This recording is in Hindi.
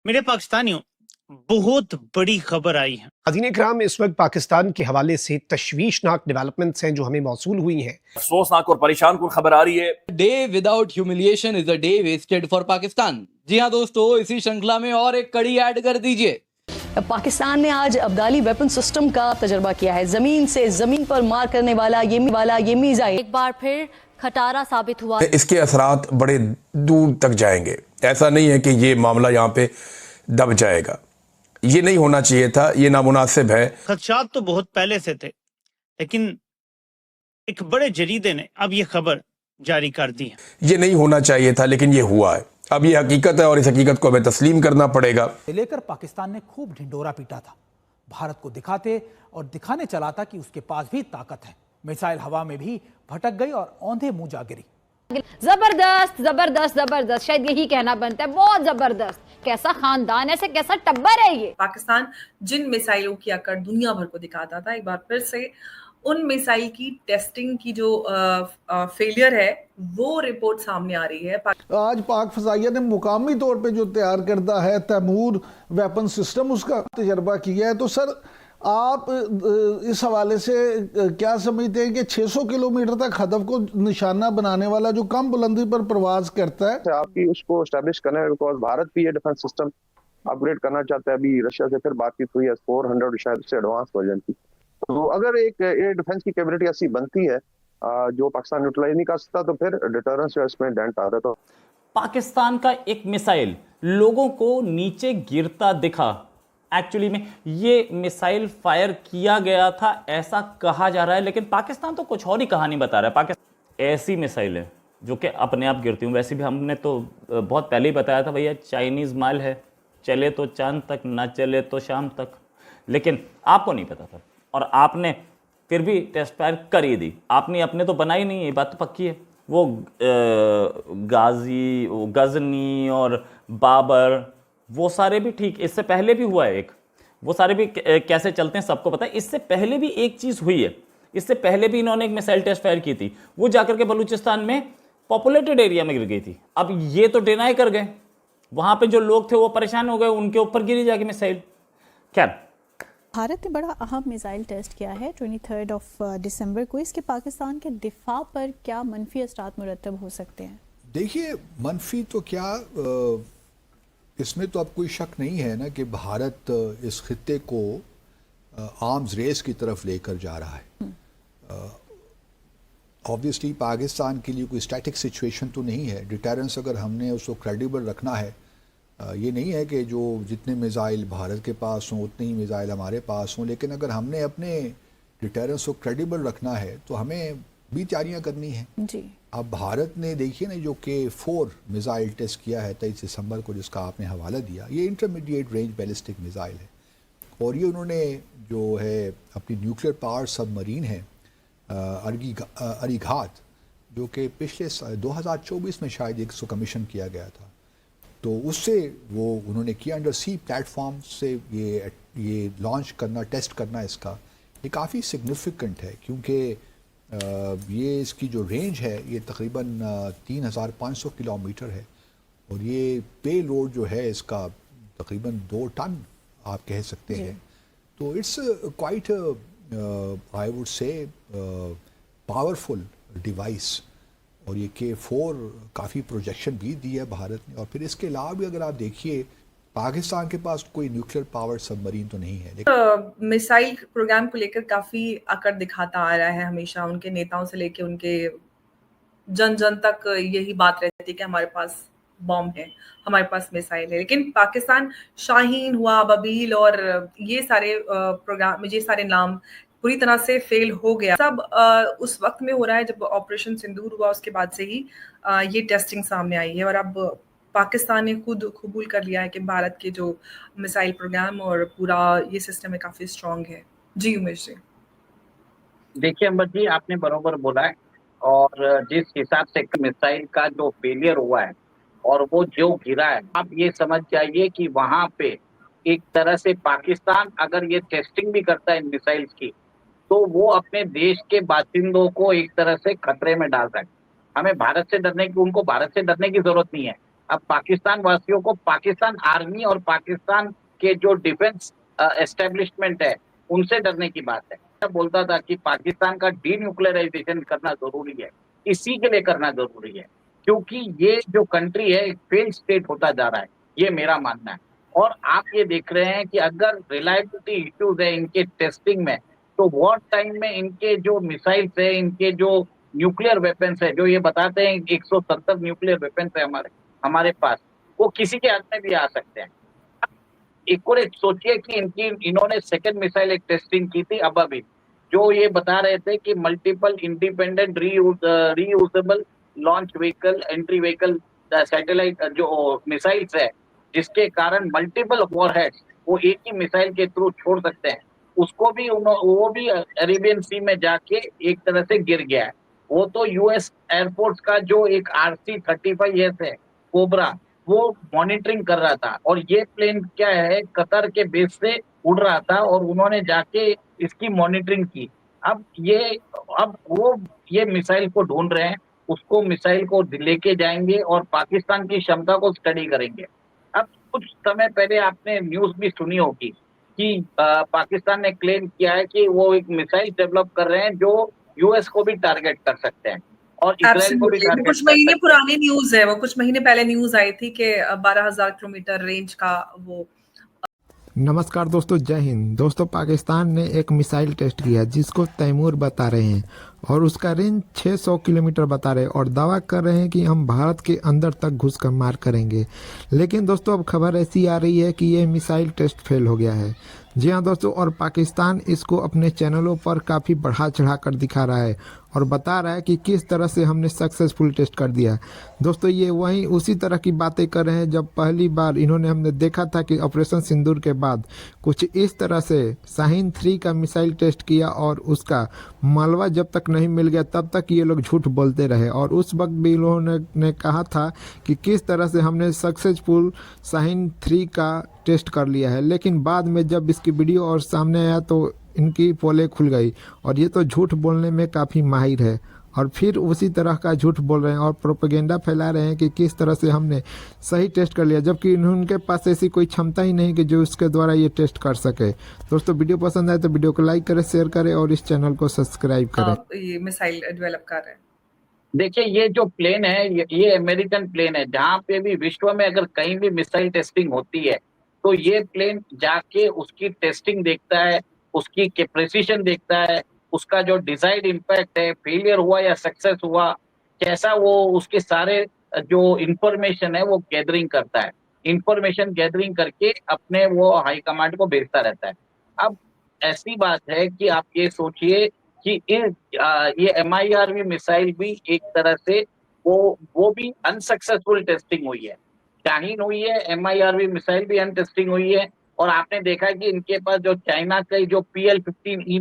मेरे पाकिस्तानियों, बहुत बड़ी खबर आई है। नाज़रीन इकराम, इस वक्त पाकिस्तान के हवाले से तशवीशनाक डेवलपमेंट्स हैं जो हमें मौसूल हुई हैं। अफसोसनाक और परेशान कुन खबर आ रही है। Day without humiliation is a day wasted for Pakistan. जी हाँ दोस्तों, इसी श्रृंखला में और एक कड़ी ऐड कर दीजिए। पाकिस्तान ने आज अब्दाली वेपन सिस्टम का तजर्बा किया है। जमीन से जमीन पर मार करने वाला ये मिसाइल एक बार फिर खटारा साबित हुआ। इसके असरात बड़े दूर तक जाएंगे। ऐसा नहीं है कि ये मामला यहाँ पे दब जाएगा। ये नहीं होना चाहिए था, ये नामुनासिब है। खदशात तो बहुत पहले से थे, लेकिन एक बड़े जरीदे ने अब ये खबर जारी कर दी है। ये नहीं होना चाहिए था, लेकिन ये हुआ है। अब ये हकीकत है और इस हकीकत को हमें तस्लीम करना पड़ेगा। लेकर पाकिस्तान ने खूब ढिंडोरा पीटा था, भारत को दिखाते और दिखाने चला था कि उसके पास भी ताकत है। मिसाइल हवा में भी भटक गई और औंधे मुंह जा गिरी। जबरदस्त जबरदस्त जबरदस्त, शायद यही कहना बनता है, बहुत जबरदस्त। कैसा खानदान है, कैसा टब्बर है ये। पाकिस्तान जिन मिसाइलों की आकर दुनिया भर को दिखाता था, एक बार फिर से उन मिसाइल की टेस्टिंग की जो फेलियर है वो रिपोर्ट सामने आ रही है। आज पाक फजाइया ने मुकामी तौर पे जो तैयार करता है तैमूर वेपन सिस्टम, उसका तजर्बा किया है। तो सर, आप इस हवाले से क्या समझते हैं कि 600 किलोमीटर तक हदफ को निशाना बनाने वाला जो कम बुलंदी पर प्रवास करता है, आपकी उसको एस्टेब्लिश करना है? बिकॉज भारत भी ये डिफेंस सिस्टम अपग्रेड करना चाहता है। अभी रशिया से फिर बातचीत हुई है 400 शायद से एडवांस वर्जन की। तो अगर एक एयर डिफेंस की कैपेबिलिटी ऐसी बनती है जो पाकिस्तान यूटिलाइज नहीं कर सकता, तो फिर डिटरेंस जो इसमें डेंट आ रहा था। पाकिस्तान का एक मिसाइल लोगों को नीचे गिरता दिखा। एक्चुअली में ये मिसाइल फायर किया गया था ऐसा कहा जा रहा है, लेकिन पाकिस्तान तो कुछ और ही कहानी बता रहा है। पाकिस्तान ऐसी मिसाइल है जो कि अपने आप गिरती हूँ। वैसे भी हमने तो बहुत पहले ही बताया था, भैया चाइनीज़ माल है, चले तो चांद तक, ना चले तो शाम तक। लेकिन आपको नहीं पता था और आपने फिर भी टेस्ट फायर कर ही दी। आपने अपने तो बनाई नहीं है, ये बात तो पक्की है। वो गाजी, वो गजनी और बाबर, वो सारे भी ठीक, इससे पहले भी हुआ है एक, वो सारे भी कैसे चलते हैं सबको पता है। इससे पहले भी एक चीज़ हुई है, इससे पहले भी इन्होंने एक मिसाइल टेस्ट फायर की थी, वो जाकर के बलूचिस्तान में पॉपुलेटेड एरिया में गिर गई थी। अब ये तो डिनाई कर गए, वहाँ पे जो लोग थे वो परेशान हो गए, उनके ऊपर गिरी जाके मिसाइल। खैर, भारत ने बड़ा अहम मिसाइल टेस्ट किया है 23 दिसंबर को। इसके पाकिस्तान के दिफा पर क्या मनफी असरात मुरतब हो सकते हैं? देखिए, मनफी तो क्या, इसमें तो अब कोई शक नहीं है ना कि भारत इस खित्ते को आर्म्स रेस की तरफ लेकर जा रहा है। ऑब्वियसली पाकिस्तान के लिए कोई स्टैटिक सिचुएशन तो नहीं है। डिटरेंस अगर हमने उसको क्रेडिबल रखना है, ये नहीं है कि जो जितने मिसाइल भारत के पास हों उतने ही मिसाइल हमारे पास हों, लेकिन अगर हमने अपने डिटरेंस को क्रेडिबल रखना है तो हमें भी तैयारियां करनी है जी। अब भारत ने देखिए ना जो K4 मिसाइल टेस्ट किया है 23 दिसंबर को, जिसका आपने हवाला दिया, ये इंटरमीडिएट रेंज बैलिस्टिक मिसाइल है और ये उन्होंने जो है अपनी न्यूक्लियर पावर सबमरीन है अरीघात, जो कि पिछले 2024 में शायद इसको कमीशन किया गया था, तो उससे वो उन्होंने किया अंडर सी प्लेटफॉर्म से ये लॉन्च करना, टेस्ट करना इसका, ये काफ़ी सिग्निफिकेंट है क्योंकि ये इसकी जो रेंज है ये तकरीबन 3500 किलोमीटर है और ये पे लोड जो है इसका तकरीबन 2 टन आप कह सकते हैं। तो it's quite I would say powerful device और ये K4 काफ़ी प्रोजेक्शन भी दी है भारत ने। और फिर इसके अलावा भी अगर आप देखिए, पाकिस्तान के पास कोई न्यूक्लियर पावर सबमरीन तो नहीं है, लेकिन मिसाइल प्रोग्राम को लेकर काफी आकर दिखाता आ रहा है हमेशा। उनके नेताओं से लेकर उनके जन जन तक यही बात रहती है कि हमारे पास बॉम्ब है, हमारे पास मिसाइल है। लेकिन पाकिस्तान शाहीन हुआ, बबील और ये सारे प्रोग्राम, ये सारे नाम पूरी तरह से फेल हो गया। सब उस वक्त में हो रहा है जब ऑपरेशन सिंदूर हुआ, उसके बाद से ही ये टेस्टिंग सामने आई है और अब पाकिस्तान ने खुद कबूल कर लिया है कि भारत के जो मिसाइल प्रोग्राम और पूरा ये सिस्टम है काफी स्ट्रांग है। जी उमेश जी। देखिए अम्बर जी, आपने बरोबर बोला है और जिस हिसाब से मिसाइल का जो फेलियर हुआ है और वो जो गिरा है, आप ये समझ जाइए कि वहां पे एक तरह से पाकिस्तान अगर ये टेस्टिंग भी करता है मिसाइल्स की, तो वो अपने देश के बासिंदों को एक तरह से खतरे में डाल रहा है। हमें भारत से डरने की, उनको भारत से डरने की जरूरत नहीं है, अब पाकिस्तान वासियों को पाकिस्तान आर्मी और पाकिस्तान के जो डिफेंस एस्टेब्लिशमेंट है उनसे डरने की बात है। मैं बोलता था कि पाकिस्तान का डीन्यूक्लियराइजेशन करना जरूरी है, इसी के लिए करना जरूरी है, क्योंकि ये जो कंट्री है फेल स्टेट होता जा रहा है, ये मेरा मानना है। और आप ये देख रहे हैं कि अगर रिलायबिलिटी इश्यूज है इनके टेस्टिंग में, तो वॉर टाइम में इनके जो मिसाइल्स है, इनके जो न्यूक्लियर वेपन्स है, जो ये बताते हैं 170 न्यूक्लियर वेपन्स है हमारे पास, वो किसी के हाथ में भी आ सकते हैं। एक और एक सोचिए कि इन्होंने सेकंड मिसाइल एक टेस्टिंग की थी अभी, जो ये बता रहे थे कि multiple independent reusable launch vehicle, entry vehicle, satellite जो मिसाइल्स है, जिसके कारण मल्टीपल वॉरहेड्स वो एक ही मिसाइल के थ्रू छोड़ सकते हैं, उसको भी वो भी अरेबियन सी में जाके एक तरह से गिर गया है। वो तो यूएस एयरफोर्स का जो एक RC-35S है कोबरा, वो मॉनिटरिंग कर रहा था, और ये प्लेन क्या है कतर के बेस से उड़ रहा था और उन्होंने जाके इसकी मॉनिटरिंग की। अब वो ये मिसाइल को ढूंढ रहे हैं, उसको मिसाइल को लेके जाएंगे और पाकिस्तान की क्षमता को स्टडी करेंगे। अब कुछ समय पहले आपने न्यूज भी सुनी होगी कि पाकिस्तान ने क्लेम किया है कि वो एक मिसाइल डेवलप कर रहे हैं जो यूएस को भी टारगेट कर सकते हैं और इजराइल को भी टारगेट कर कुछ सकते महीने हैं। पुरानी न्यूज है, वो कुछ महीने पहले न्यूज आई थी कि 12,000 किलोमीटर रेंज का वो। नमस्कार दोस्तों, जय हिंद। दोस्तों, पाकिस्तान ने एक मिसाइल टेस्ट किया जिसको तैमूर बता रहे हैं और उसका रेंज 600 किलोमीटर बता रहे हैं और दावा कर रहे हैं कि हम भारत के अंदर तक घुसकर मार करेंगे। लेकिन दोस्तों, अब खबर ऐसी आ रही है कि यह मिसाइल टेस्ट फेल हो गया है। जी हाँ दोस्तों, और पाकिस्तान इसको अपने चैनलों पर काफ़ी बढ़ा चढ़ा कर दिखा रहा है और बता रहा है कि किस तरह से हमने सक्सेसफुल टेस्ट कर दिया। दोस्तों, ये वहीं उसी तरह की बातें कर रहे हैं जब पहली बार हमने देखा था कि ऑपरेशन सिंदूर के बाद कुछ इस तरह से शाहीन 3 का मिसाइल टेस्ट किया और उसका मालवा जब तक नहीं मिल गया तब तक ये लोग झूठ बोलते रहे। और उस वक्त भी इन्होंने कहा था कि किस तरह से हमने सक्सेसफुल शाहीन 3 का टेस्ट कर लिया है, लेकिन बाद में जब इसकी वीडियो और सामने आया तो इनकी पोलें खुल गई और ये तो झूठ बोलने में काफ़ी माहिर है और फिर उसी तरह का झूठ बोल रहे हैं और प्रोपेगेंडा फैला रहे हैं कि किस तरह से हमने सही टेस्ट कर लिया, जबकि उनके पास ऐसी कोई क्षमता ही नहीं कि जो इसके द्वारा ये टेस्ट कर सके। दोस्तों, वीडियो पसंद आए तो वीडियो को लाइक करें, शेयर करें और इस चैनल को सब्सक्राइब करें। ये मिसाइल डेवलप कर रहे हैं। देखिए, ये जो प्लेन है ये अमेरिकन प्लेन है। जहाँ पे भी विश्व में अगर कहीं भी मिसाइल टेस्टिंग होती है तो ये प्लेन जाके उसकी टेस्टिंग देखता है, उसकी प्रेसिशन देखता है, उसका जो डिजाइड इम्पैक्ट है, फेलियर हुआ या सक्सेस हुआ, कैसा वो उसके सारे जो इंफॉर्मेशन है वो गैदरिंग करता है। इंफॉर्मेशन गैदरिंग करके अपने वो हाई कमांड को भेजता रहता है। अब ऐसी बात है कि आप ये सोचिए कि ये MIRV मिसाइल भी एक तरह से वो भी अनसक्सेसफुल टेस्टिंग हुई है। शाहीन हुई है, MIRV मिसाइल भी अनटेस्टिंग हुई है। और आपने देखा कि इनके पास जो चाइना का जो PL-15E